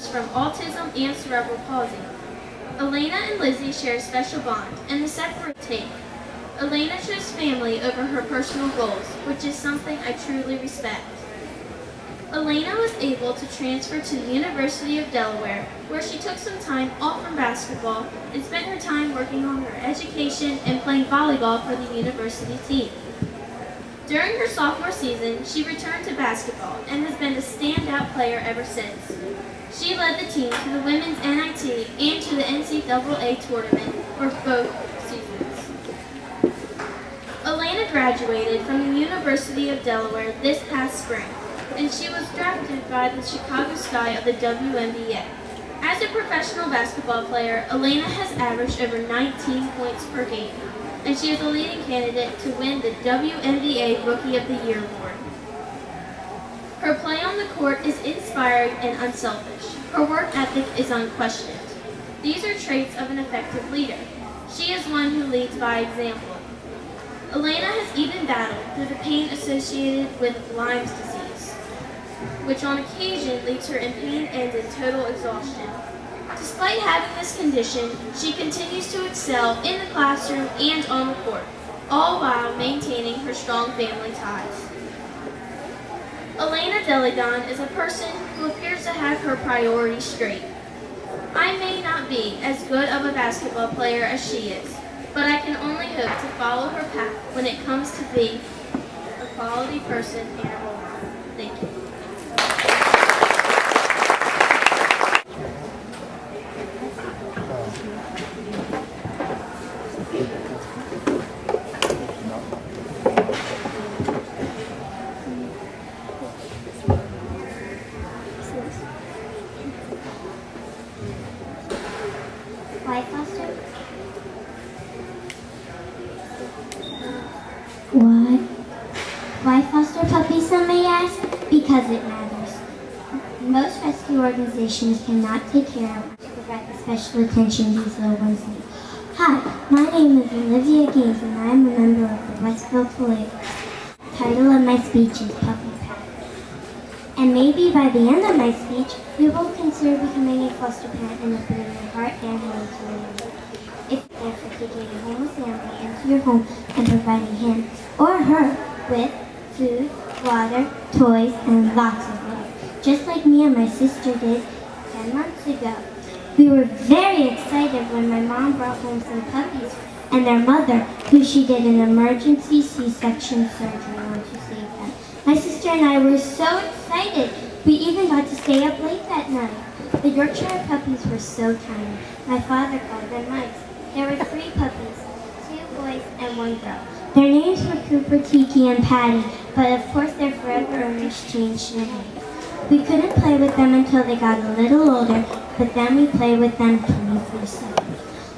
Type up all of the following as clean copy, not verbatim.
from autism and cerebral palsy. Elena and Lizzie share a special bond and a separate take. Elena chose family over her personal goals, which is something I truly respect. Elena was able to transfer to the University of Delaware, where she took some time off from basketball and spent her time working on her education and playing volleyball for the university team. During her sophomore season, she returned to basketball and has been a standout player ever since. She led the team to the women's NIT and to the NCAA tournament for both seasons. Elena graduated from the University of Delaware this past spring, and she was drafted by the Chicago Sky of the WNBA. As a professional basketball player, Elena has averaged over 19 points per game, and she is a leading candidate to win the WNBA Rookie of the Year award. Her play on the court is inspiring and unselfish. Her work ethic is unquestioned. These are traits of an effective leader. She is one who leads by example. Elena has even battled through the pain associated with Lyme's disease, which on occasion leaves her in pain and in total exhaustion. Despite having this condition, she continues to excel in the classroom and on the court, all while maintaining her strong family ties. Elena Deledon is a person who appears to have her priorities straight. I may not be as good of a basketball player as she is, but I can only hope to follow her path when it comes to being a quality person and a role model. Thank you. Why, Foster? What? Why foster puppies, some may ask? Because it matters. Most rescue organizations cannot take care of to provide the special attention these little ones need. Hi, my name is Olivia Gaines, and I am a member of the Westville Police. The title of my speech is Puppy Pet. And maybe by the end of my speech, you will consider becoming a foster parent and opening your heart and home to the world. If you're for taking a homeless family into your home and providing him or her with food, water, toys, and lots of love, just like me and my sister did 10 months ago. We were very excited when my mom brought home some puppies and their mother, who she did an emergency C-section surgery on to save them. My sister and I were so excited. We even got to stay up late that night. The Yorkshire puppies were so tiny. My father called them mice. There were 3 puppies, 2 boys and 1 girl. Their names were Cooper, Tiki, and Patty, but of course their forever owners changed their names. We couldn't play with them until they got a little older, but then we played with them 24/7.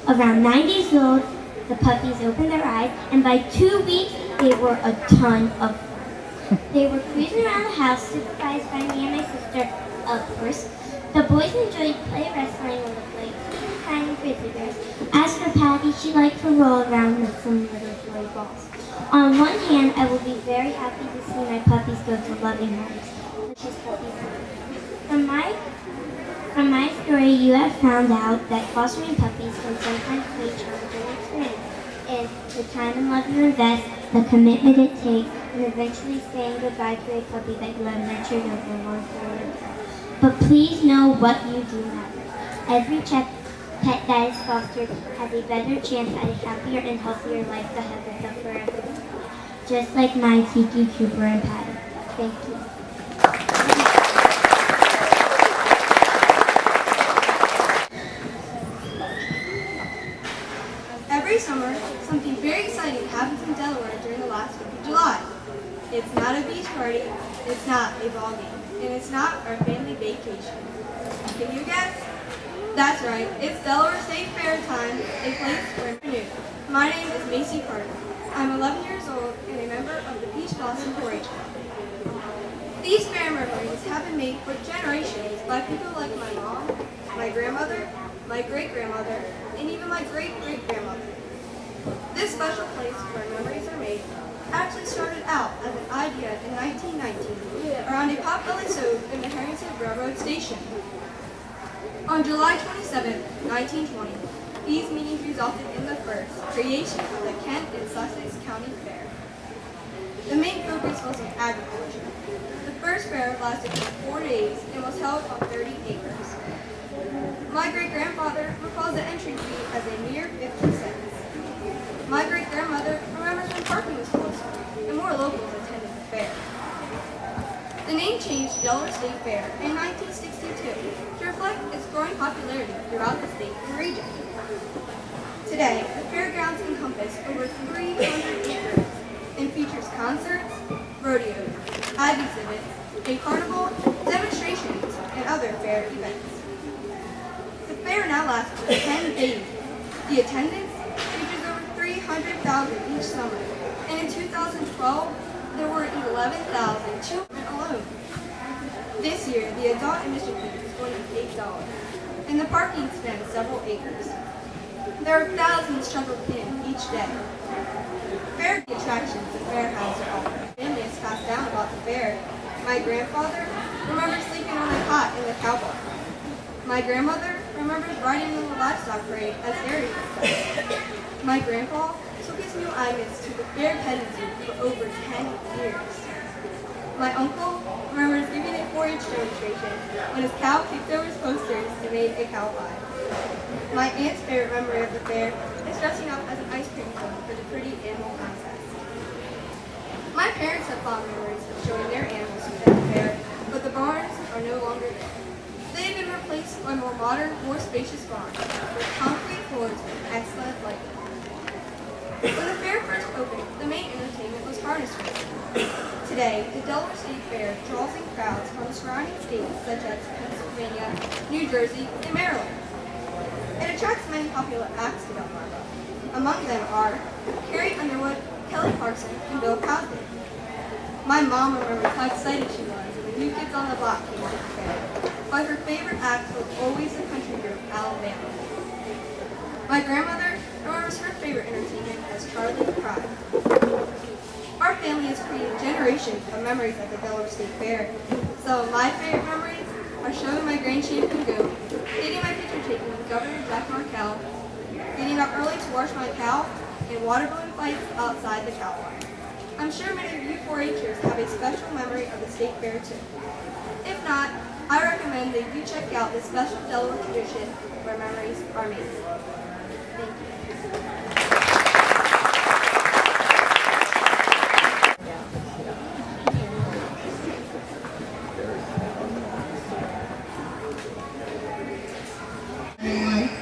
Around 9 days old, the puppies opened their eyes, and by 2 weeks, they were a ton of fun. They were cruising around the house, supervised by me and my sister, of course. The boys enjoyed play wrestling on the plate, tiny grizzly bears. As for Patty, she liked to roll around with some little toy balls. On one hand, I will be very happy to see my puppies go to loving homes, such as Puppy Home. From my story, you have found out that fostering puppies can sometimes be a challenging experience. If the time and love you invest, the commitment it takes, and eventually saying goodbye to a puppy that you have nurtured over a long period of time. But please know what you do matters. Every pet that is fostered has a better chance at a happier and healthier life ahead with them forever. Just like my Tiki, Cooper, and Patty. Thank you. Every summer, something very exciting happens in Delaware during the last week of July. It's not a beach party, it's not a ball game, and it's not our family vacation. Can you guess? That's right, it's Delaware State Fair time, a place where new. My name is Macy Carter. I'm 11 years old and a member of the Peach Blossom 4-H Club. These fair memories have been made for generations by people like my mom, my grandmother, my great-grandmother, and even my great-great-grandmother. This special place where memories are made actually started out as an idea in 1919 around a potbelly stove in the Harrington Railroad Station. On July 27, 1920, these meetings resulted in the first creation of the Kent and Sussex County Fair. The main focus was on agriculture. The first fair lasted for 4 days and was held on 30 acres. My great-grandfather recalls the entry fee as a mere 50 cents. My great-grandmother remembers when parking was closed and more locals attended the fair. The name changed to Delaware State Fair in 1962 to reflect its growing popularity throughout the state and region. Today, the fairgrounds encompass over 300 acres and features concerts, rodeos, ag exhibits, a carnival, demonstrations, and other fair events. The fair now lasts for 10 days. The attendance reaches over 300,000 each summer, and in 2012, there were 11,000 children alone. This year, the adult admission fee is going to be $8, and the parking spans several acres. There are thousands shuttled in each day. Fair attractions the fair has to offer. Families passed down about the fair. My grandfather remembers sleeping on a cot in the cow barn. My grandmother remembers riding in the livestock parade as Harry was. My grandpa took his new Ines to the fair petting zoo for over 10 years. My uncle remembers giving a 4-H demonstration when his cow kicked over his posters and made a cow pie. My aunt's favorite memory of the fair is dressing up as an ice cream cone for the pretty animal contest. My parents have fond memories of showing their animals at the fair, but the barns are no longer there. They have been replaced by more modern, more spacious barns with concrete floors and excellent lighting. When the fair first opened, the main entertainment was harness racing. Today, the Delaware State Fair draws in crowds from the surrounding states such as Pennsylvania, New Jersey, and Maryland. It attracts many popular acts to Delmarva. Among them are Carrie Underwood, Kelly Clarkson, and Bill Cosby. My mom remembers how excited she was when the New Kids on the Block came to the fair, but her favorite act was always the country group Alabama. My grandmother remembers her favorite entertainment as Charlie the Pride. Our family has created generations of memories at the Delaware State Fair. Some of my favorite memories are showing my Grand Champion Goat, getting my picture taken with Governor Jack Markell, getting up early to wash my cow, and water balloon fights outside the cow barn. I'm sure many of you 4-Hers have a special memory of the State Fair too. If not, I recommend that you check out this special Delaware tradition where memories are made. Thank you.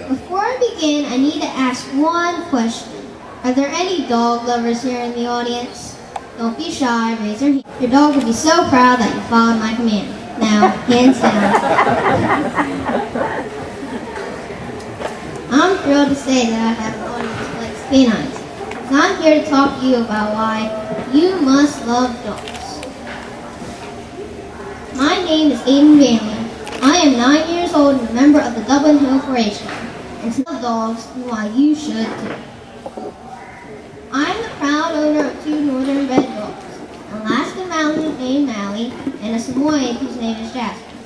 Before I begin, I need to ask one question. Are there any dog lovers here in the audience? Don't be shy, raise your hand. Your dog will be so proud that you followed my command. Now, hands down. I'm thrilled to say that I have an audience that likes canines. So I'm here to talk to you about why you must love dogs. My name is Aiden Bailey. I am 9 years old and a member of the Dublin Hill 4-H Club, and to love dogs and why you should too. I am the proud owner of 2 northern red dogs, an Alaskan Malamute named Mally, and a Samoyed whose name is Jasper.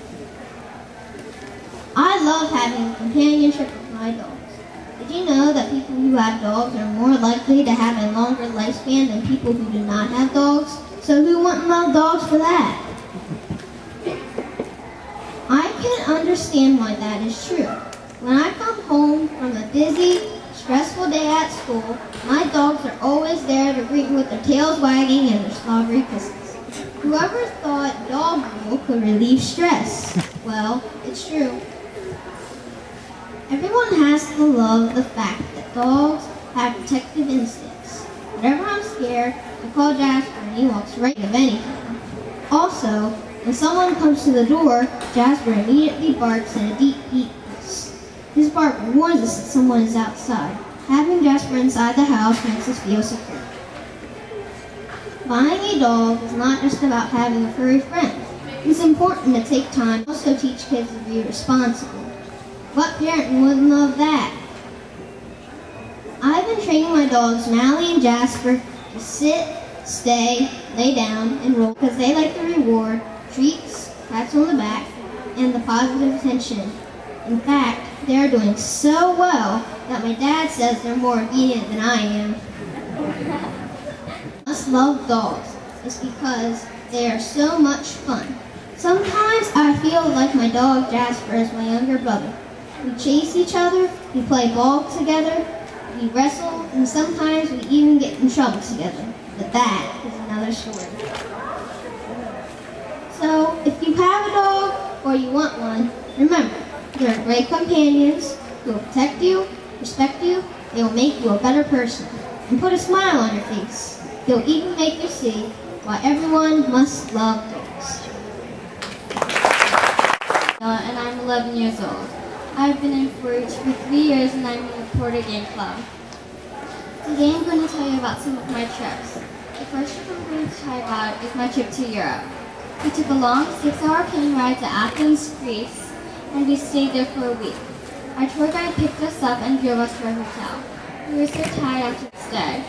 I love having the companionship of my dogs. Did you know that people who have dogs are more likely to have a longer lifespan than people who do not have dogs? So who wouldn't love dogs for that? I can understand why that is true. When I come home from a busy, stressful day at school, my dogs are always there to greet me with their tails wagging and their slobbery kisses. Whoever thought dog rule could relieve stress? Well, it's true. Everyone has to love the fact that dogs have protective instincts. Whenever I'm scared, I call Jasper and he walks right of anything. Also, when someone comes to the door, Jasper immediately barks in a deep, deep voice. His bark warns us that someone is outside. Having Jasper inside the house makes us feel secure. Buying a dog is not just about having a furry friend. It's important to take time to also teach kids to be responsible. What parent wouldn't love that? I've been training my dogs, Mally and Jasper, to sit, stay, lay down, and roll because they like the reward, treats, pats on the back, and the positive attention In fact, they're doing so well that my dad says they're more obedient than I am. I just love dogs. It's because they are so much fun. Sometimes I feel like my dog Jasper is my younger brother. We chase each other, we play ball together, we wrestle, and sometimes we even get in trouble together. But that is another story. So, if you have a dog or you want one, remember, they're great companions who will protect you, respect you, they will make you a better person, and put a smile on your face. They'll even make you see why everyone must love dogs. And I'm 11 years old. I've been in 4-H for 3 years and I'm in the Porter Game Club. Today I'm going to tell you about some of my trips. The first trip I'm going to tell you about is my trip to Europe. We took a long 6-hour plane ride to Athens, Greece, and we stayed there for a week. Our tour guide picked us up and drove us to our hotel. We were so tired after the stay.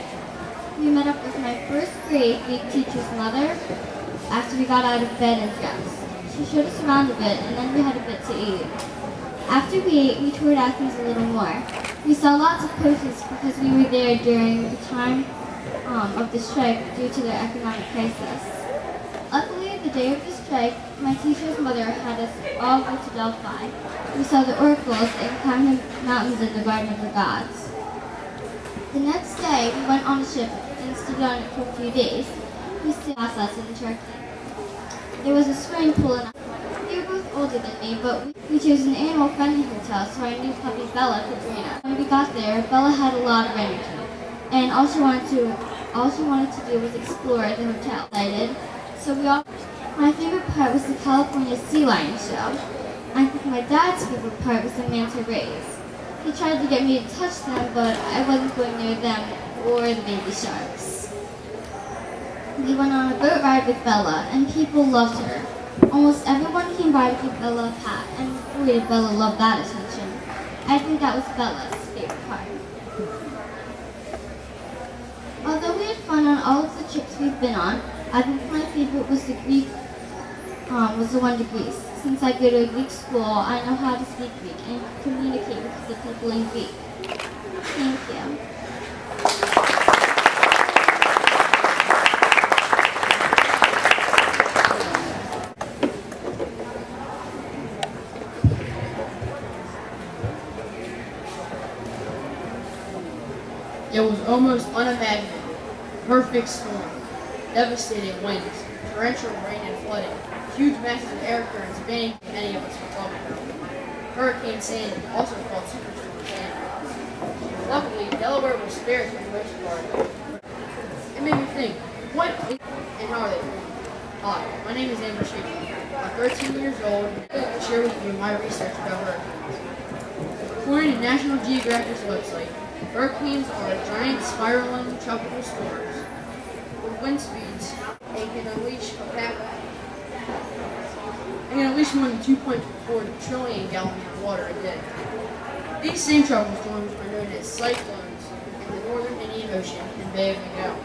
We met up with my first grade Greek teacher's mother after we got out of bed and dressed. She showed us around a bit and then we had a bit to eat. After we ate, we toured Athens a little more. We saw lots of coaches because we were there during the time of the strike due to the economic crisis. Luckily, the day of the strike, my teacher's mother had us all go to Delphi. We saw the oracles and climbed the mountains in the Garden of the Gods. The next day, we went on a ship and stayed on it for a few days. We stayed with us in Turkey. There was a swimming pool and they were both older than me, but we chose an animal-friendly hotel so our new puppy Bella could join us. When we got there, Bella had a lot of energy, and all she wanted to do was explore the hotel. My favorite part was the California sea lion show. I think my dad's favorite part was the manta rays. He tried to get me to touch them, but I wasn't going near them or the baby sharks. We went on a boat ride with Bella, and people loved her. Almost everyone came by to give Bella a pat, and boy did Bella love that attention. I think that was Bella's favorite part. Although we had fun on all of the trips we've been on, I think my favorite was the one to Greece. Since I go to a Greek school, I know how to speak Greek and communicate with the people in Greek. Thank you. It was almost unimaginable. Perfect storm, devastating winds, torrential rain and flooding, huge masses of air currents banning any of us from loving. Hurricane Sandy, also called Superstorm Sandy. Luckily, Delaware was spared for the most part. It made me think, what is and how are they doing? Hi, my name is Amber Shaker. I'm 13 years old and I'm going to share with you my research about hurricanes. According to National Geographic's website, hurricanes are giant spiraling tropical storms with wind speeds and can unleash more than 2.4 trillion gallons of water a day. These same tropical storms are known as cyclones in the northern Indian Ocean and Bay of Bengal,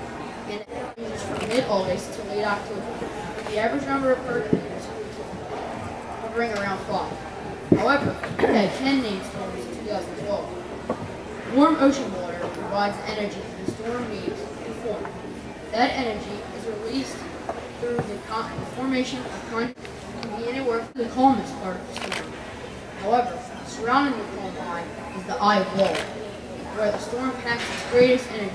and it ranges from mid-August to late October, with the average number of hurricanes hovering around 5. However, we had 10 named storms in 2012. Warm ocean water provides energy for the storm waves to form. That energy is released through the formation of condensate can be anywhere from the calmest part of the storm. However, surrounding the calm eye is the eye wall, where the storm packs its greatest energy,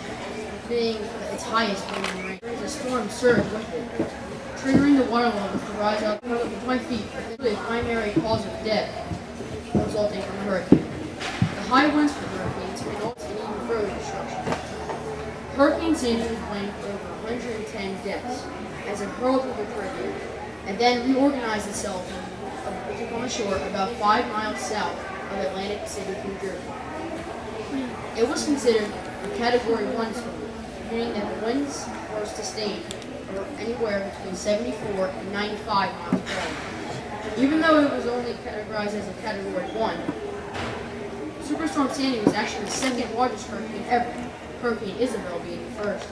being its highest wind and rain. The storm surge with it, triggering the water levels to rise up to 20 feet, the primary cause of death resulting from a hurricane. The high winds from hurricanes result in even further destruction. Hurricane Sandy was blamed for over 110 deaths as it hurled through the Caribbean and then reorganized itself to come ashore about 5 miles south of Atlantic City, New Jersey. It was considered a Category 1 storm, meaning that the winds were sustained anywhere between 74 and 95 miles per hour. Even though it was only categorized as a Category 1, Superstorm Sandy was actually the second largest hurricane ever, Hurricane Isabel being the first.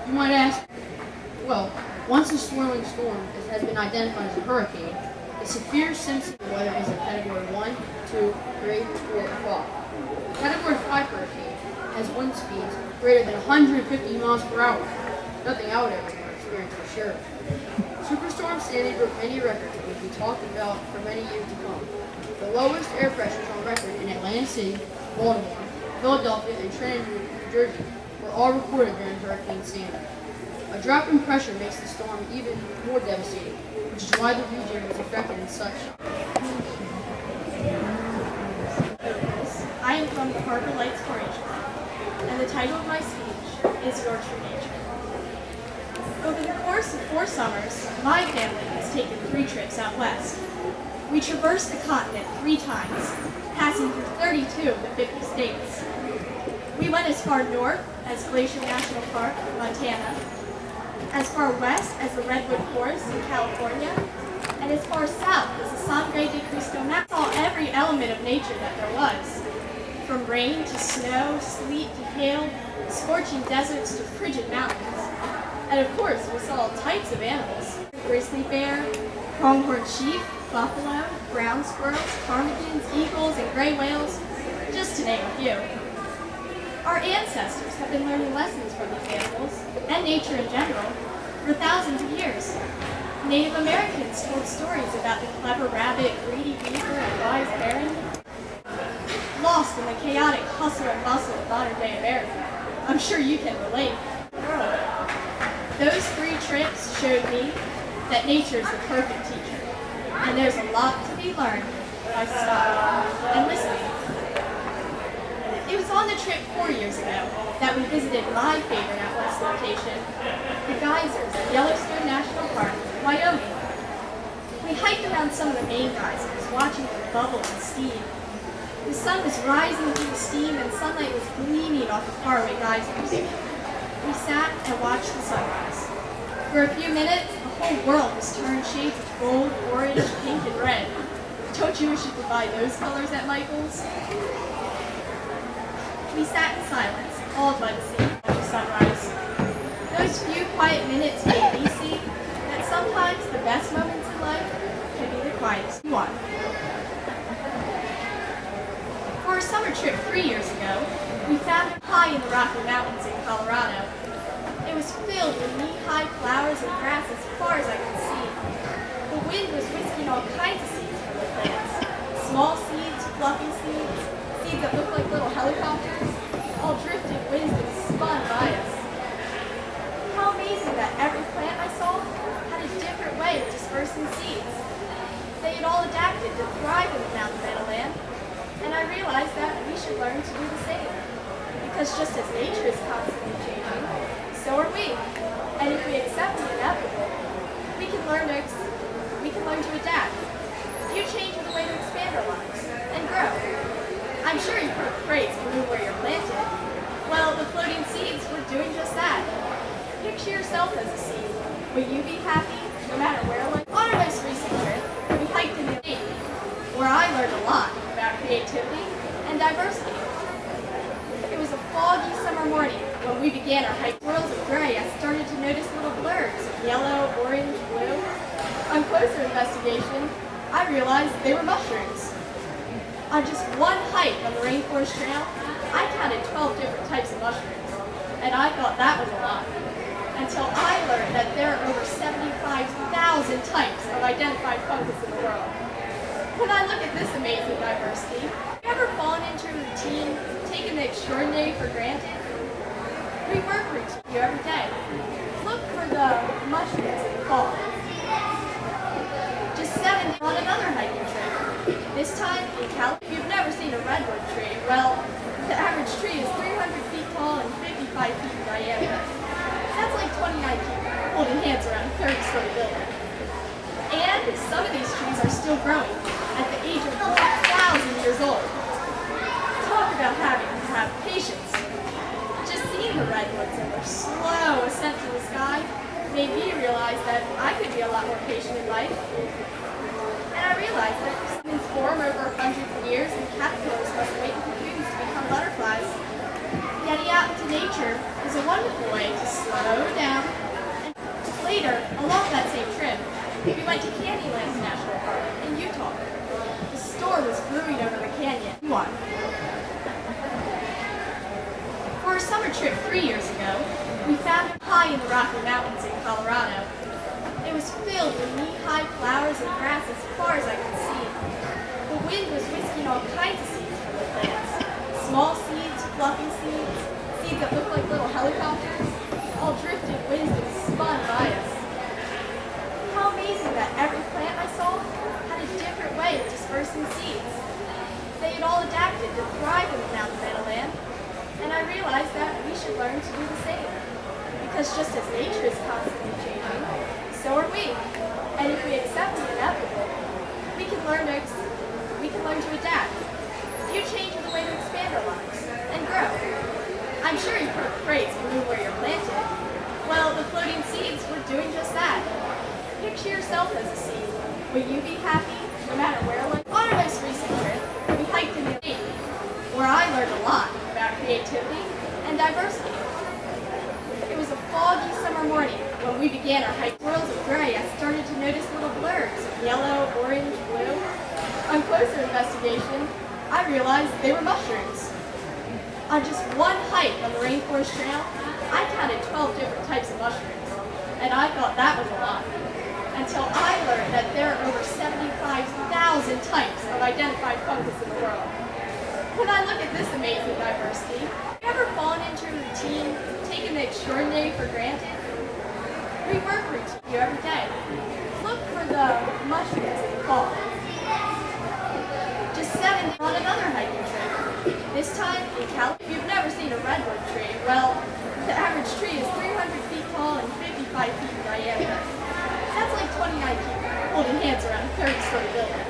You might ask, well, once a swirling storm has been identified as a hurricane, the severe Simpson weather is a Category 1 2, 3, 4, or 5. Category 5 hurricane has wind speeds greater than 150 miles per hour. Nothing I would ever want to experience for sure. Superstorm Sandy broke many records that will be talked about for many years to come. The lowest air pressures on record in Atlantic City, Baltimore, Philadelphia, and Trenton, New Jersey were all recorded during Hurricane Sandy. A drop in pressure makes the storm even more devastating, which is why the region was affected in such. I am from the Harbor Lights 4-H Club, and the title of my speech is Your True Nature. Over the course of 4 summers, my family has taken 3 trips out west. We traversed the continent 3 times, passing through 32 of the 50 states. We went as far north as Glacier National Park, Montana, as far west as the Redwood Forest in California, and as far south as the Sangre de Cristo Mountains. We saw every element of nature that there was, from rain to snow, sleet to hail, scorching deserts to frigid mountains. And of course, we saw all types of animals: grizzly bear, pronghorn sheep, buffalo, brown squirrels, ptarmigans, eagles, and gray whales, just to name a few. Our ancestors have been learning lessons from these animals, and nature in general, for thousands of years. Native Americans told stories about the clever rabbit, greedy beaver, and wise heron. Lost in the chaotic hustle and bustle of modern-day America, I'm sure you can relate. Those 3 trips showed me that nature is the perfect teacher, and there's a lot to be learned by stopping and listening. It was on the trip 4 years ago that we visited my favorite out west location, the geysers of Yellowstone National Park, Wyoming. We hiked around some of the main geysers, watching them bubble and steam. The sun was rising through the steam and sunlight was gleaming off the faraway geysers. We sat and watched the sunrise. For a few minutes, the whole world was turned shades of gold, orange, pink, and red. Don't you wish you could buy those colors at Michael's? We sat in silence, awed by the scene of the sunrise. Those few quiet minutes made me see that sometimes the best moments in life can be the quietest one. For a summer trip 3 years ago, we found it high in the Rocky Mountains in Colorado. It was filled with knee-high flowers and grass as far as I could see. The wind was whisking all kinds of seeds from the plants. Small seeds, fluffy seeds, seeds that looked like little helicopters, all drifted winds that spun by us. How amazing that every plant I saw had a different way of dispersing seeds. They had all adapted to thrive in the mountain meadowland, and I realized that we should learn to do the same. Because just as nature is constantly changing, so are we. And if we accept the inevitable, we can learn to adapt. You change is a way to expand our lives and grow. I'm sure you've heard the phrase, bloom where you're planted. Well, the floating seeds were doing just that. Picture yourself as a seed. Will you be happy no matter where? On our most recent trip, we hiked in the lake, where I learned a lot about creativity and diversity. It was a foggy summer morning when we began our hike. Swirls of gray, I started to notice little blurs of yellow, orange, blue. On closer investigation, I realized they were mushrooms. On just one hike on the Rainforest Trail, I counted 12 different types of mushrooms, and I thought that was a lot, until I learned that there are over 75,000 types of identified fungus in the world. When I look at this amazing diversity, have you ever fallen into a routine, taking the extraordinary for granted? Rework routine you every day. Look for the mushrooms in the fall. Just 7 days on another hiking trip. This time in California. If you've never seen a redwood tree, well, the average tree is 300 feet tall and 55 feet in diameter. That's like 29 people holding hands around a 30-story building. And some of these trees are still growing at the age of 1,000 years old. Talk about having to have patience. Just seeing the redwoods and their slow ascent to the sky made me realize that I could be a lot more patient in life. And I realized that humans form over hundreds of years and caterpillars must wait in cocoons to become butterflies. Getting out into nature is a wonderful way to slow down. And later, along that same trip, we went to Candyland National Park in Utah. The storm was brewing over one. For a summer trip 3 years ago, we found it high in the Rocky Mountains in Colorado. It was filled with knee-high flowers and grass as far as I could see. The wind was whisking all kinds of seeds from the plants. Small seeds, fluffy seeds, seeds that looked like little helicopters, all drifted winds and spun by us. How amazing that every plant I saw had a different way of dispersing seeds. They had all adapted to thrive in the mountain meadowland, and I realized that we should learn to do the same. Because just as nature is constantly changing, so are we. And if we accept the inevitable, we can learn to adapt. You change the way to expand our lives and grow. I'm sure you've heard the phrase, "Move where you're planted." Well, the floating seeds were doing just that. Picture yourself as a seed. Will you be happy no matter where? Like on our most recent trip, we hiked in the Navy, where I learned a lot about creativity and diversity. It was a foggy summer morning when we began our hike. Swirls of gray, I started to notice little blurs of yellow, orange, blue. On closer investigation, I realized they were mushrooms. On just one hike on the Rainforest Trail, I counted 12 different types of mushrooms, and I thought that was a lot. Until I learned that there are over 75,000 types of identified fungus in the world. When I look at this amazing diversity, have you ever fallen into a routine, taken the extraordinary for granted? Rework routine you every day. Look for the mushrooms in the fall. Just 7 days on another hiking trip. This time in California. If you've never seen a redwood tree, well, the average tree is 300 feet tall and 55 feet in diameter. That's like 29 people holding hands around a 30-story building.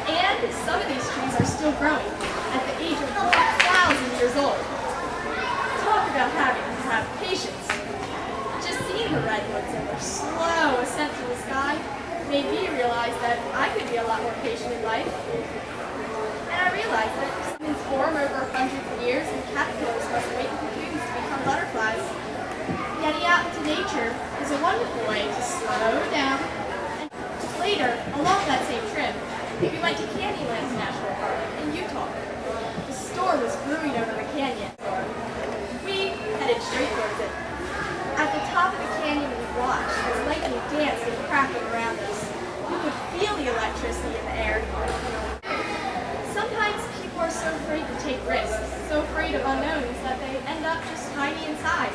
And some of these trees are still growing at the age of 4,000 years old. Talk about having to have patience. Just seeing the redwoods and their slow ascent to the sky made me realize that I could be a lot more patient in life. And I realized that humans form over hundreds of years and caterpillars must wait in cocoons to become butterflies. Getting out into nature is a wonderful way to slow down. And later, along that same trip, we went to Canyonlands National Park in Utah. The storm was brewing over the canyon. We headed straight towards it. At the top of the canyon, we watched as lightning danced and crackled around us. We could feel the electricity in the air. Sometimes people are so afraid to take risks, so afraid of unknowns that they end up just hiding inside.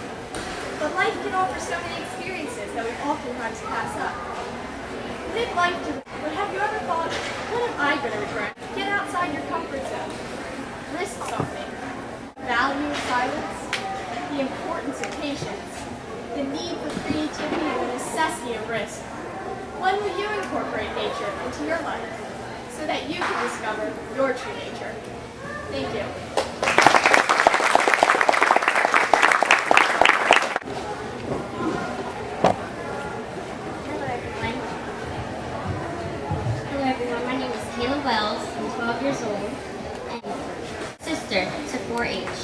But life can offer so many experiences that we oftentimes pass up. Live life to the... But have you ever thought, what am I going to regret? Get outside your comfort zone. Risk something. Value of silence. The importance of patience. The need for creativity and the necessity of risk. When will you incorporate nature into your life so that you can discover your true nature? Thank you. My name is Kayla Wells. I'm 12 years old and sister to 4-H.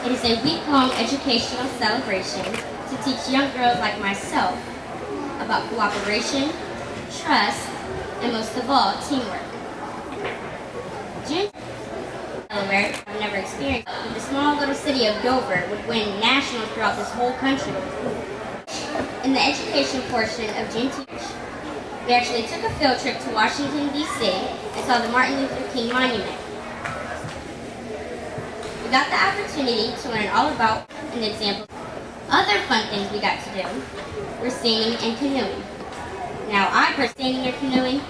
It is a week-long educational celebration to teach young girls like myself about cooperation, trust, and most of all, teamwork. Delaware, I've never experienced. The small little city of Dover would win nationals throughout this whole country. In the education portion of Juneteenth, we actually took a field trip to Washington, D.C. and saw the Martin Luther King Monument. We got the opportunity to learn all about an example. Other fun things we got to do were sailing and canoeing. Now, I prefer sailing or canoeing.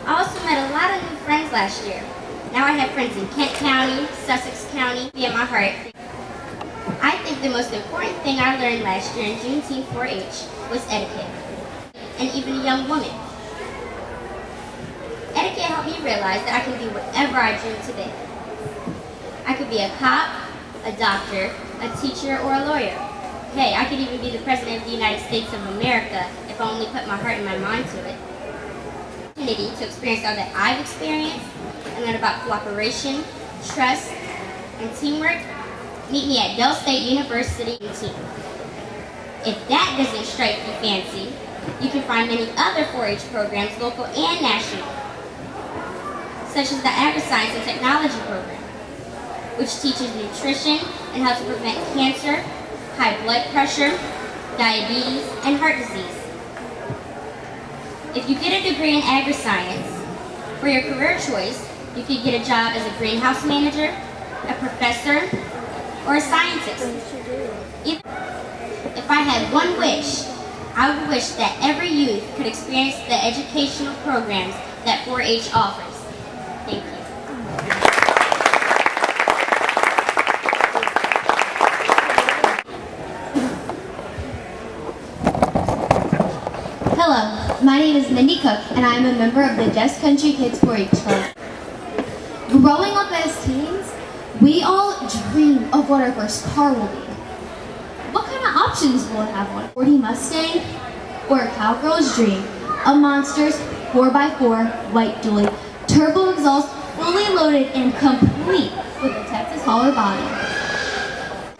I also met a lot of new friends last year. Now I have friends in Kent County, Sussex County, in my heart. I think the most important thing I learned last year in Juneteenth 4-H was etiquette, and even a young woman. Etiquette helped me realize that I can be whatever I dream to be. I could be a cop, a doctor, a teacher, or a lawyer. Hey, I could even be the President of the United States of America if I only put my heart and my mind to it. Opportunity to experience all that I've experienced and learn about cooperation, trust, and teamwork. Meet me at Dell State University in Team. If that doesn't strike you fancy, You can find many other 4-H programs, local and national, such as the Agri-Science and Technology program, which teaches nutrition and how to prevent cancer, high blood pressure, diabetes, and heart disease. If you get a degree in Agri-Science, for your career choice, you could get a job as a greenhouse manager, a professor, or a scientist. If I had one wish, I would wish that every youth could experience the educational programs that 4-H offers. Thank you. Hello, my name is Mindy Cook, and I am a member of the Just Country Kids 4-H Club. Growing up as teens, we all dream of what our first car will be. What kind of options will it have? One 40 Mustang or a cowgirl's dream? A Monsters 4x4 white dually, turbo exhaust, fully loaded and complete with a Texas hauler body,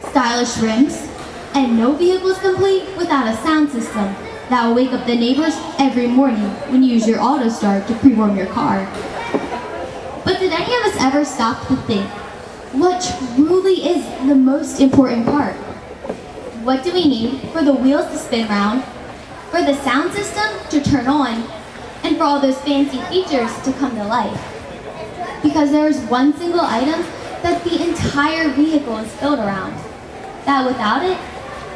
stylish rims, and no vehicle is complete without a sound system that will wake up the neighbors every morning when you use your auto start to pre-warm your car. But did any of us ever stop to think, what truly is the most important part? What do we need for the wheels to spin round, for the sound system to turn on, and for all those fancy features to come to life? Because there is one single item that the entire vehicle is built around, that without it,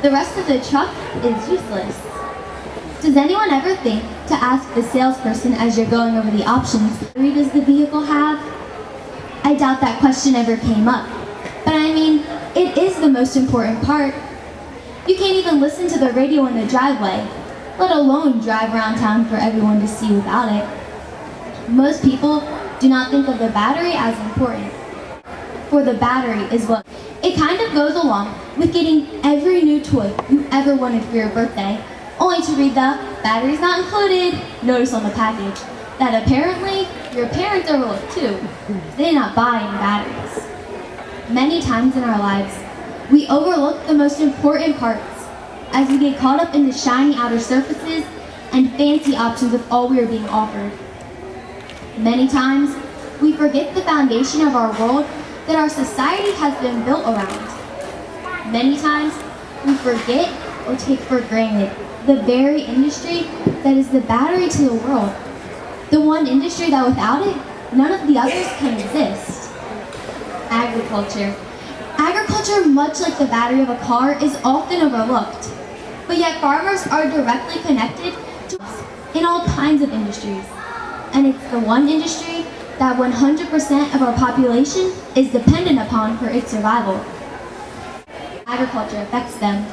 the rest of the truck is useless. Does anyone ever think to ask the salesperson as you're going over the options, what battery does the vehicle have? I doubt that question ever came up. But I mean, it is the most important part. You can't even listen to the radio in the driveway, let alone drive around town for everyone to see without it. Most people do not think of the battery as important. For the battery is what it kind of goes along with getting every new toy you ever wanted for your birthday, only to read the batteries not included notice on the package that apparently your parents overlooked too. They did not buy any batteries. Many times in our lives, we overlook the most important parts as we get caught up in the shiny outer surfaces and fancy options of all we are being offered. Many times, we forget the foundation of our world that our society has been built around. Many times, we forget or take for granted the very industry that is the battery to the world. The one industry that without it, none of the others can exist. Agriculture. Agriculture, much like the battery of a car, is often overlooked. But yet farmers are directly connected to us in all kinds of industries. And it's the one industry that 100% of our population is dependent upon for its survival. Agriculture affects them.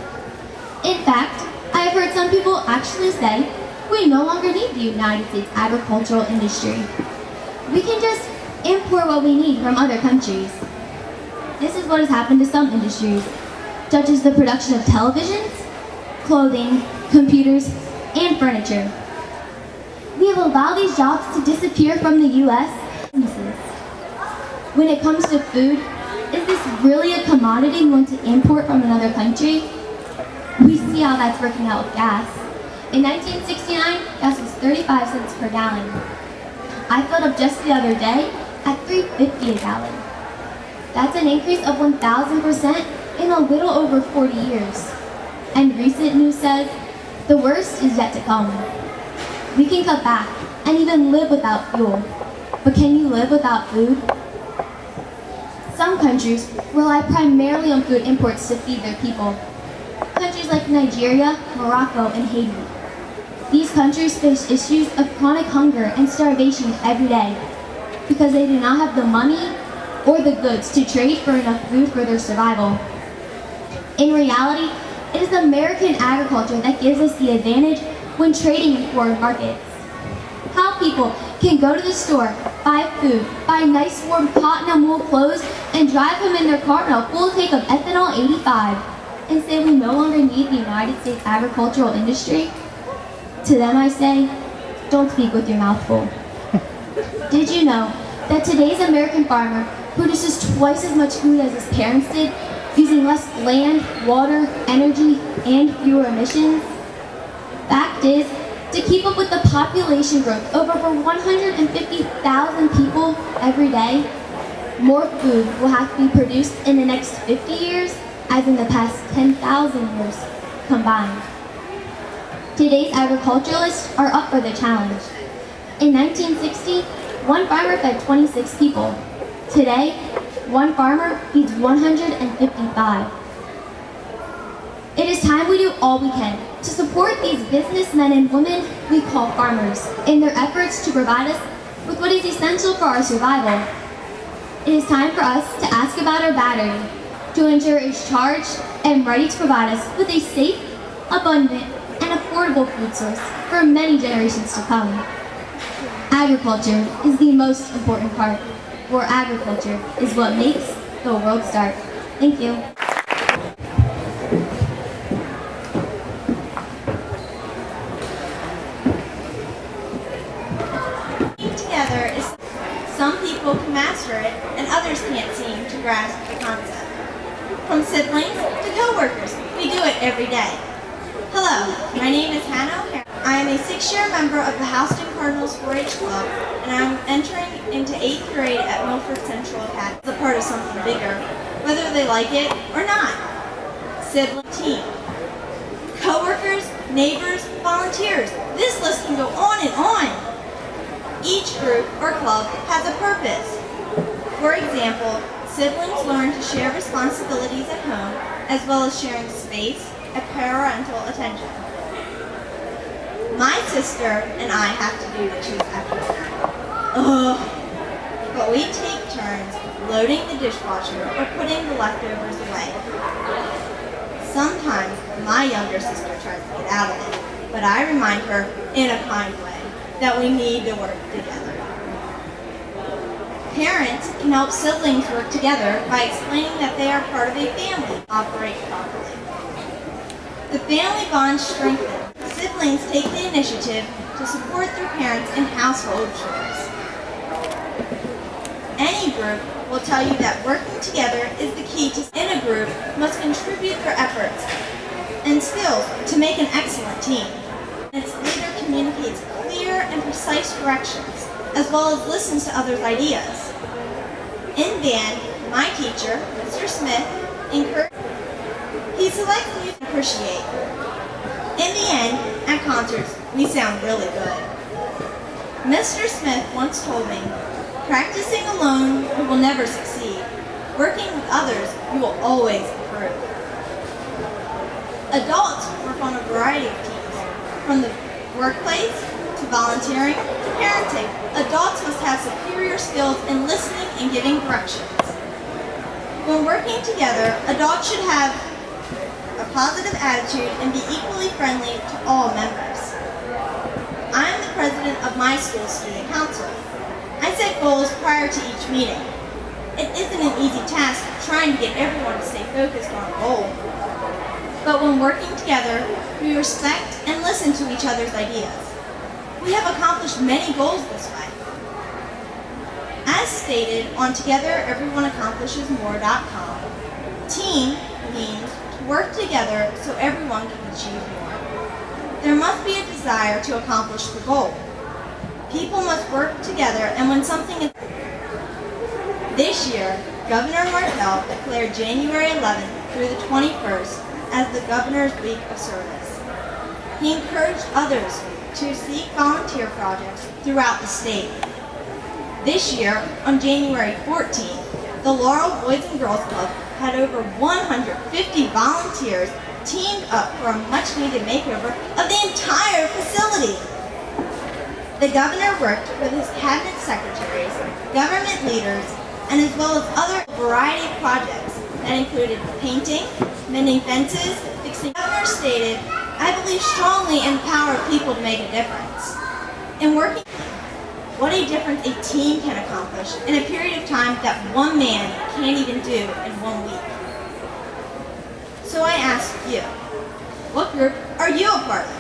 In fact, I have heard some people actually say, we no longer need the United States agricultural industry. We can just import what we need from other countries. This is what has happened to some industries, such as the production of televisions, clothing, computers, and furniture. We have allowed these jobs to disappear from the U.S. businesses. When it comes to food, is this really a commodity we want to import from another country? We see how that's working out with gas. In 1969, gas was 35 cents per gallon. I filled up just the other day at $3.50 a gallon. That's an increase of 1,000% in a little over 40 years. And recent news says, the worst is yet to come. We can cut back and even live without fuel. But can you live without food? Some countries rely primarily on food imports to feed their people. Countries like Nigeria, Morocco, and Haiti. These countries face issues of chronic hunger and starvation every day because they do not have the money or the goods to trade for enough food for their survival. In reality, it is American agriculture that gives us the advantage when trading in foreign markets. How people can go to the store, buy food, buy nice warm cotton and wool clothes, and drive them in their car in a full tank of ethanol 85, and say we no longer need the United States agricultural industry? To them I say, don't speak with your mouth full. Did you know that today's American farmer produces twice as much food as his parents did, using less land, water, energy, and fewer emissions? Fact is, To keep up with the population growth of over 150,000 people every day, more food will have to be produced in the next 50 years as in the past 10,000 years combined. Today's agriculturalists are up for the challenge. In 1960, one farmer fed 26 people. Today, one farmer feeds 155. It is time we do all we can to support these businessmen and women we call farmers in their efforts to provide us with what is essential for our survival. It is time for us to ask about our battery, to ensure it's charged and ready to provide us with a safe, abundant, and affordable food source for many generations to come. Agriculture is the most important part, for agriculture is what makes the world start. Thank you. Together is some people can master it and others can't seem to grasp the concept. From siblings to co-workers, we do it every day. Hello, my name is Hannah O'Hara. I am a 6-year member of the Houston Cardinals 4-H Club, and I'm entering into 8th grade at Milford Central Academy as a part of something bigger, whether they like it or not. Sibling team, co-workers, neighbors, volunteers. This list can go on and on. Each group or club has a purpose. For example, siblings learn to share responsibilities at home as well as sharing space and parental attention. My sister and I have to do the choose after dinner. But we take turns loading the dishwasher or putting the leftovers away. Sometimes my younger sister tries to get out of it, but I remind her in a kind way that we need to work together. Parents can help siblings work together by explaining that they are part of a family, operate properly. The family bond strengthens. Siblings take the initiative to support their parents in household chores. Any group will tell you that working together is the key to. In a group must contribute their efforts and skills to make an excellent team. Its leader communicates clear and precise directions, as well as listens to others' ideas. In band, my teacher, Mr. Smith, encouraged. He selects music to appreciate. In the end, at concerts, we sound really good. Mr. Smith once told me, practicing alone, you will never succeed. Working with others, you will always improve. Adults work on a variety of teams, from the workplace to volunteering to parenting. Adults must have superior skills in listening and giving directions. When working together, adults should have a positive attitude and be equally friendly to all members. I am the president of my school's student council. I set goals prior to each meeting. It isn't an easy task trying to get everyone to stay focused on a goal. But when working together, we respect and listen to each other's ideas. We have accomplished many goals this way. As stated on TogetherEveryoneAccomplishes.more.com, team means to work together so everyone can achieve more. There must be a desire to accomplish the goal. People must work together, and when something is... This year, Governor Markell declared January 11th through the 21st as the Governor's Week of Service. He encouraged others to seek volunteer projects throughout the state. This year, on January 14th, the Laurel Boys and Girls Club had over 150 volunteers teamed up for a much-needed makeover of the entire facility. The governor worked with his cabinet secretaries, government leaders, and as well as other variety of projects that included painting, mending fences, fixing. The governor stated, "I believe strongly in the power of people to make a difference." In working, what a difference a team can accomplish in a period of time that one man can't even do in 1 week. So I ask you, what group are you a part of?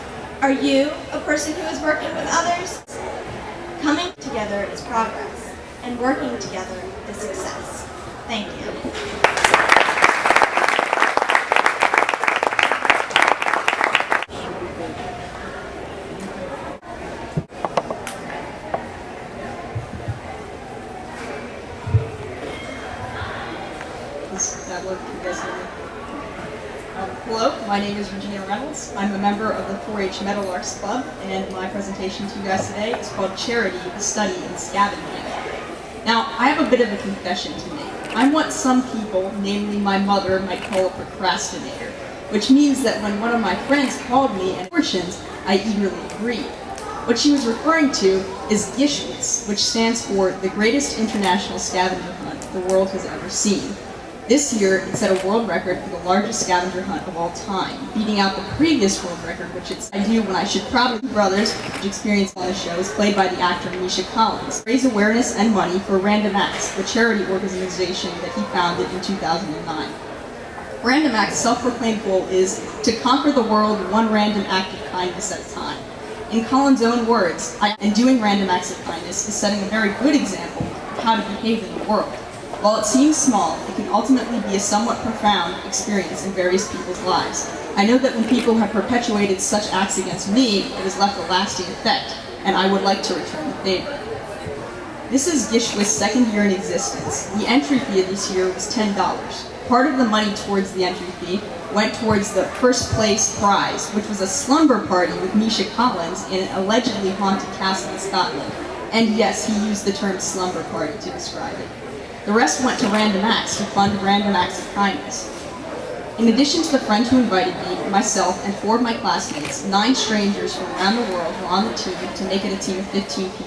Are you a person who is working with others? Coming together is progress, and working together is success. Thank you. look at this. Hello, my name is Regina Reynolds. I'm a member of the 4-H Meadowlarks Club, and my presentation to you guys today is called Charity, a Study in Scavenging. Now, I have a bit of a confession to make. I'm what some people, namely my mother, might call a procrastinator, which means that when one of my friends called me and portions, I eagerly agreed. What she was referring to is Gishwas, which stands for the greatest international scavenger hunt the world has ever seen. This year, it set a world record for the largest scavenger hunt of all time, beating out the previous world record, which I do when I should probably Brothers, which experienced on the show, is played by the actor Misha Collins, raise awareness and money for Random Acts, the charity organization that he founded in 2009. Random Act's self-proclaimed goal is to conquer the world one random act of kindness at a time. In Collins' own words, and doing random acts of kindness is setting a very good example of how to behave in the world. While it seems small, it can ultimately be a somewhat profound experience in various people's lives. I know that when people have perpetuated such acts against me, it has left a lasting effect, and I would like to return the favor. This is Gishwa's second year in existence. The entry fee this year was $10. Part of the money towards the entry fee went towards the first place prize, which was a slumber party with Misha Collins in an allegedly haunted castle in Scotland. And yes, he used the term slumber party to describe it. The rest went to Random Acts to fund Random Acts of Kindness. In addition to the friend who invited me, myself, and 4 of my classmates, 9 strangers from around the world were on the team to make it a team of 15 people.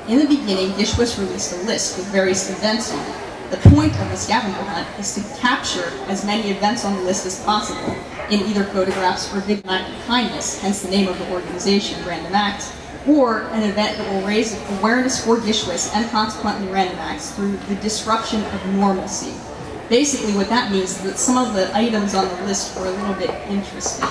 In the beginning, Gishwas released a list with various events on it. The point of the scavenger hunt is to capture as many events on the list as possible in either photographs or video act of kindness, hence the name of the organization, Random Acts, or an event that will raise awareness for Gishwas and consequently Random Acts through the disruption of normalcy. Basically what that means is that some of the items on the list were a little bit interesting.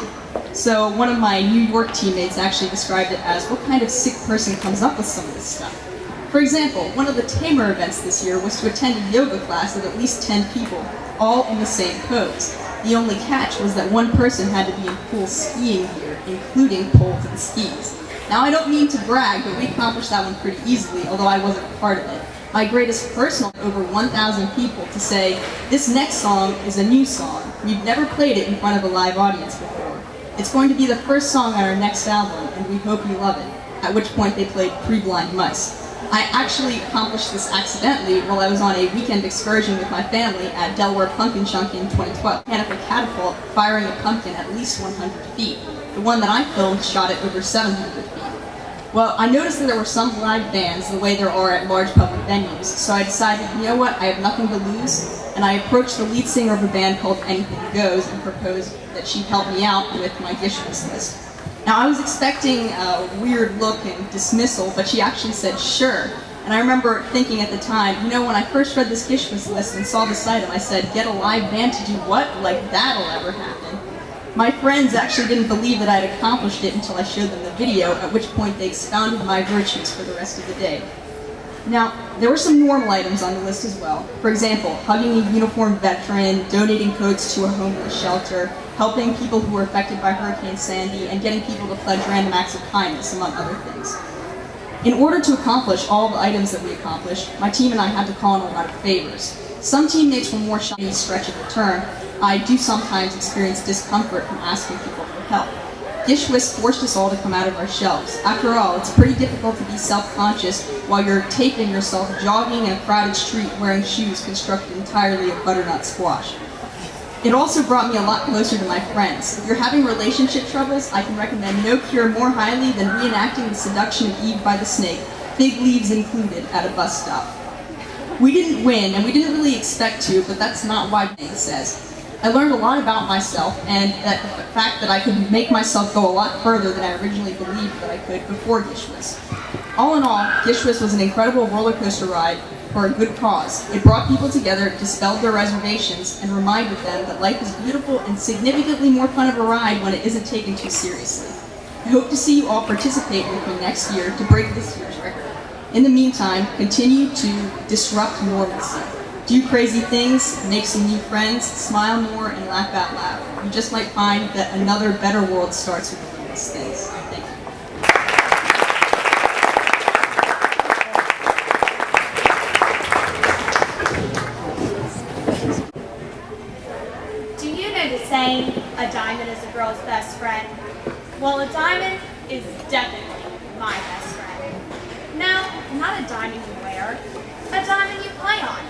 So one of my New York teammates actually described it as, what kind of sick person comes up with some of this stuff? For example, one of the tamer events this year was to attend a yoga class of at least 10 people, all in the same pose. The only catch was that one person had to be in full skiing gear, including poles and skis. Now, I don't mean to brag, but we accomplished that one pretty easily, although I wasn't a part of it. My greatest personal, over 1,000 people to say, this next song is a new song. We've never played it in front of a live audience before. It's going to be the first song on our next album, and we hope you love it. At which point they played Three Blind Mice. I actually accomplished this accidentally while I was on a weekend excursion with my family at Delaware Pumpkin Chunk in 2012. Mechanical catapult firing a pumpkin at least 100 feet. The one that I filmed shot it over 700 feet. Well, I noticed that there were some live bands the way there are at large public venues, so I decided, you know what, I have nothing to lose, and I approached the lead singer of a band called Anything Goes and proposed that she'd help me out with my Gishwas list. Now, I was expecting a weird look and dismissal, but she actually said, sure. And I remember thinking at the time, you know, when I first read this Gishwas list and saw this item, I said, get a live band to do what? Like, that'll ever happen. My friends actually didn't believe that I had accomplished it until I showed them the video, at which point they expounded my virtues for the rest of the day. Now, there were some normal items on the list as well. For example, hugging a uniformed veteran, donating coats to a homeless shelter, helping people who were affected by Hurricane Sandy, and getting people to pledge random acts of kindness, among other things. In order to accomplish all the items that we accomplished, my team and I had to call in a lot of favors. Some teammates were more shy in stretch of the term. I do sometimes experience discomfort from asking people for help. Gishwas forced us all to come out of our shells. After all, it's pretty difficult to be self-conscious while you're taping yourself jogging in a crowded street wearing shoes constructed entirely of butternut squash. It also brought me a lot closer to my friends. If you're having relationship troubles, I can recommend no cure more highly than reenacting the seduction of Eve by the snake, fig leaves included, at a bus stop. We didn't win, and we didn't really expect to, but that's not why it says. I learned a lot about myself, and that the fact that I could make myself go a lot further than I originally believed that I could before Gishwas. All in all, Gishwas was an incredible roller coaster ride for a good cause. It brought people together, dispelled their reservations, and reminded them that life is beautiful and significantly more fun of a ride when it isn't taken too seriously. I hope to see you all participate with me next year to break this year's record. In the meantime, continue to disrupt normalcy. Do crazy things, make some new friends, smile more, and laugh out loud. You just might find that another better world starts with one of these things. Thank you. girl's best friend? Well, a diamond is definitely my best friend. No, not a diamond you wear, a diamond you play on,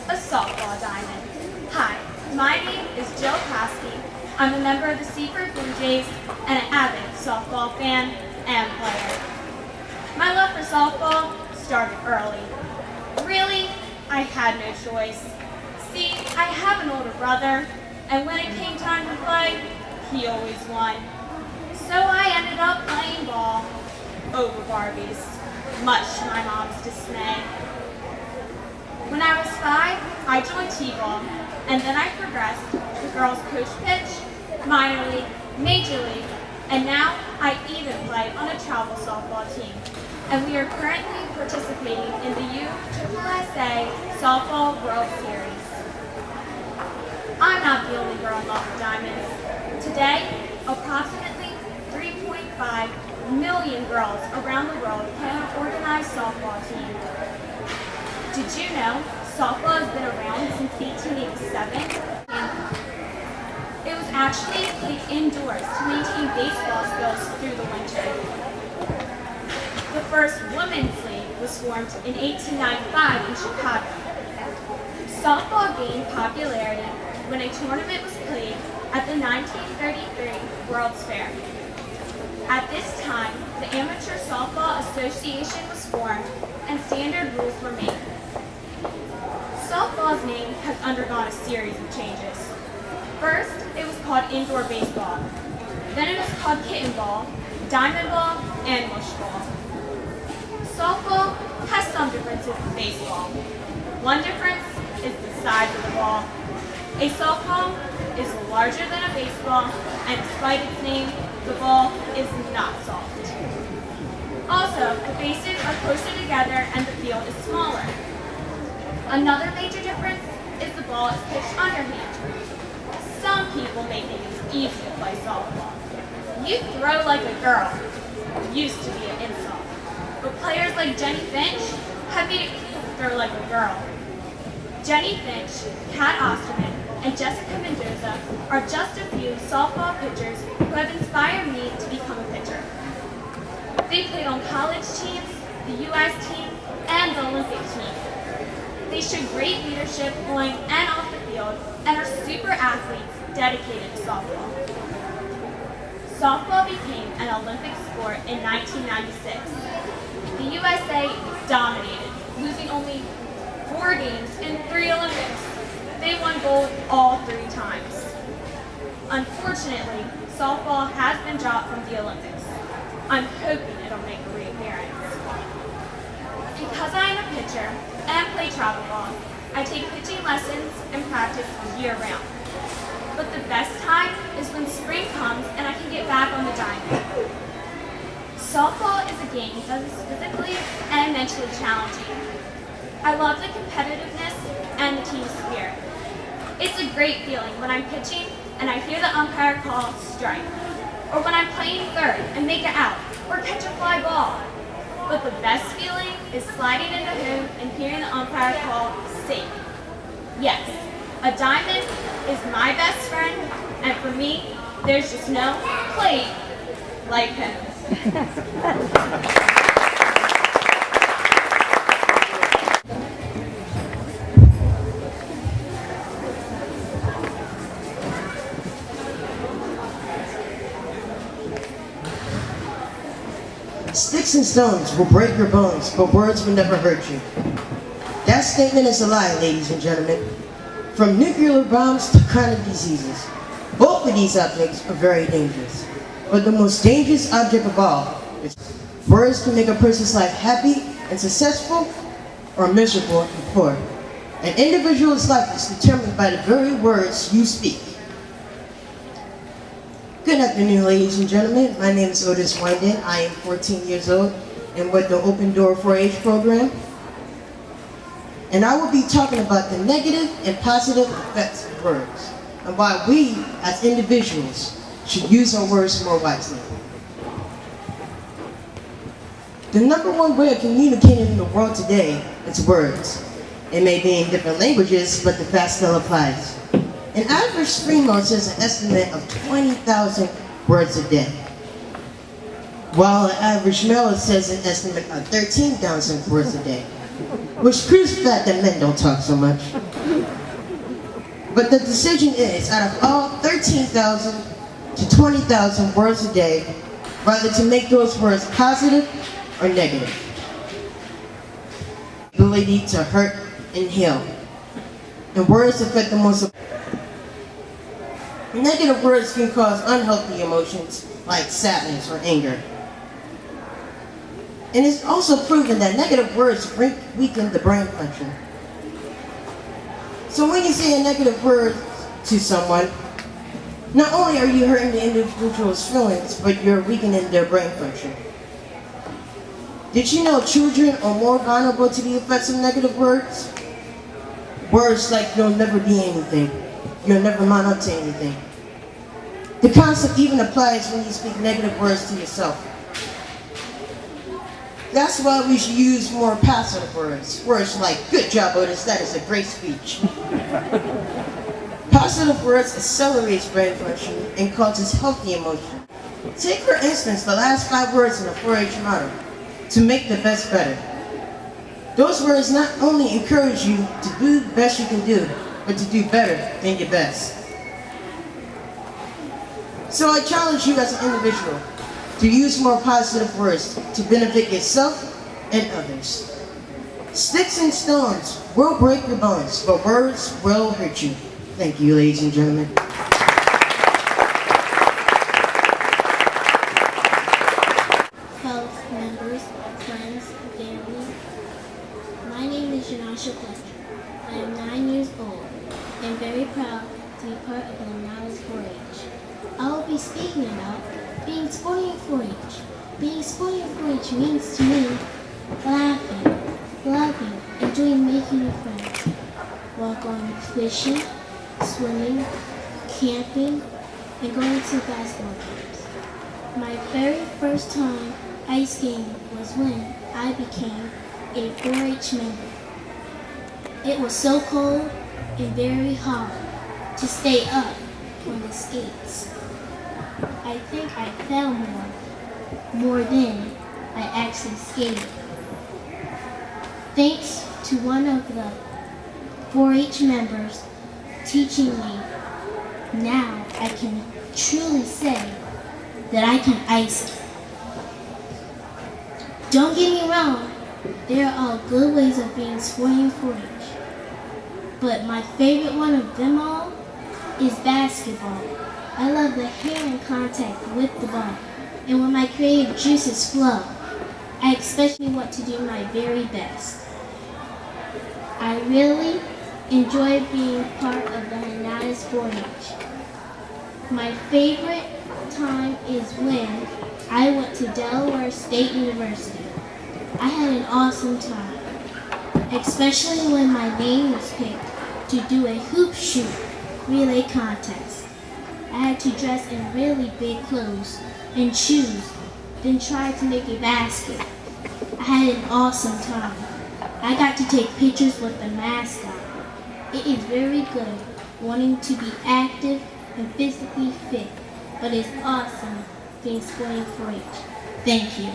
a softball diamond. Hi, my name is Jill Paskey. I'm a member of the Seaford Blue Jays and an avid softball fan and player. My love for softball started early. Really, I had no choice. See, I have an older brother, and when it came time to play, he always won. So I ended up playing ball over Barbies, much to my mom's dismay. When I was 5, I joined T-ball, and then I progressed to girls coach pitch, minor league, major league, and now I even play on a travel softball team. And we are currently participating in the USSSA Softball World Series. I'm not the only girl in love with diamonds. Today, approximately 3.5 million girls around the world play on an organized softball team. Did you know softball has been around since 1887? It was actually played indoors to maintain baseball skills through the winter. The first women's league was formed in 1895 in Chicago. Softball gained popularity when a tournament was played at the 1933 World's Fair. At this time, the Amateur Softball Association was formed and standard rules were made. Softball's name has undergone a series of changes. First, it was called indoor baseball. Then it was called kitten ball, diamond ball, and mush ball. Softball has some differences with baseball. One difference is the size of the ball. A softball is larger than a baseball, and despite its name, the ball is not soft. Also, the bases are closer together and the field is smaller. Another major difference is the ball is pitched underhand. Some people may think it's easy to play softball. You throw like a girl used to be an insult. But players like Jenny Finch have made it cool to throw like a girl. Jenny Finch, Kat Osterman, and Jessica Mendoza are just a few softball pitchers who have inspired me to become a pitcher. They played on college teams, the U.S. team, and the Olympic team. They show great leadership on and off the field and are super athletes dedicated to softball. Softball became an Olympic sport in 1996. The USA dominated, losing only 4 games in 3 Olympics. They won gold all 3 times. Unfortunately, softball has been dropped from the Olympics. I'm hoping it'll make a reappearance. Because I am a pitcher and play travel ball, I take pitching lessons and practice year-round. But the best time is when spring comes and I can get back on the diamond. Softball is a game that is physically and mentally challenging. I love the competitiveness and the team spirit. It's a great feeling when I'm pitching and I hear the umpire call strike, or when I'm playing third and make it out, or catch a fly ball. But the best feeling is sliding into home and hearing the umpire call safe. Yes, a diamond is my best friend, and for me, there's just no plate like him. Sticks and stones will break your bones, but words will never hurt you. That statement is a lie, ladies and gentlemen. From nuclear bombs to chronic diseases, both of these objects are very dangerous. But the most dangerous object of all is words can make a person's life happy and successful, or miserable and poor. An individual's life is determined by the very words you speak. Good afternoon, ladies and gentlemen. My name is Otis Winden. I am 14 years old and with the Open Door 4-H program. And I will be talking about the negative and positive effects of words and why we, as individuals, should use our words more wisely. The number one way of communicating in the world today is words. It may be in different languages, but the fact still applies. An average female says an estimate of 20,000 words a day, while an average male says an estimate of 13,000 words a day, which proves the fact that men don't talk so much. But the decision is, out of all 13,000 to 20,000 words a day, whether to make those words positive or negative. Ability to hurt and heal. And words affect the most. Negative words can cause unhealthy emotions like sadness or anger. And it's also proven that negative words weaken the brain function. So when you say a negative word to someone, not only are you hurting the individual's feelings, but you're weakening their brain function. Did you know children are more vulnerable to the effects of negative words? Words like you'll never be anything, you'll never amount up to anything. The concept even applies when you speak negative words to yourself. That's why we should use more positive words. Words like, good job, Otis, that is a great speech. Positive words accelerates brain function and causes healthy emotion. Take for instance the last 5 words in the 4-H motto, to make the best better. Those words not only encourage you to do the best you can do, but to do better than your best. So I challenge you as an individual to use more positive words to benefit yourself and others. Sticks and stones will break your bones, but words will hurt you. Thank you, ladies and gentlemen. Fellow members, friends, family. My name is Janasha Fletcher. I am 9 years old and very proud to be part of the Linares 4-H. I will be speaking about being sporty in 4-H. Being sporty in 4-H means to me laughing, loving, enjoying making new friends, while going fishing, swimming, camping, and going to basketball games. My very first time ice skating was when I became a 4-H member. It was so cold and very hard to stay up on the skates. I think I fell more than I actually skated. Thanks to one of the 4-H members teaching me, now I can truly say that I can ice skate. Don't get me wrong, there are good ways of being sporty in 4-H. But my favorite one of them all is basketball. I love the hand contact with the ball, and when my creative juices flow, I especially want to do my very best. I really enjoy being part of the Linares 4-H. My favorite time is when I went to Delaware State University. I had an awesome time, especially when my name was picked to do a hoop shoot relay contest. I had to dress in really big clothes and shoes, then try to make a basket. I had an awesome time. I got to take pictures with the mascot. It is very good wanting to be active and physically fit, but it's awesome being sporty in 4-H. Thank you.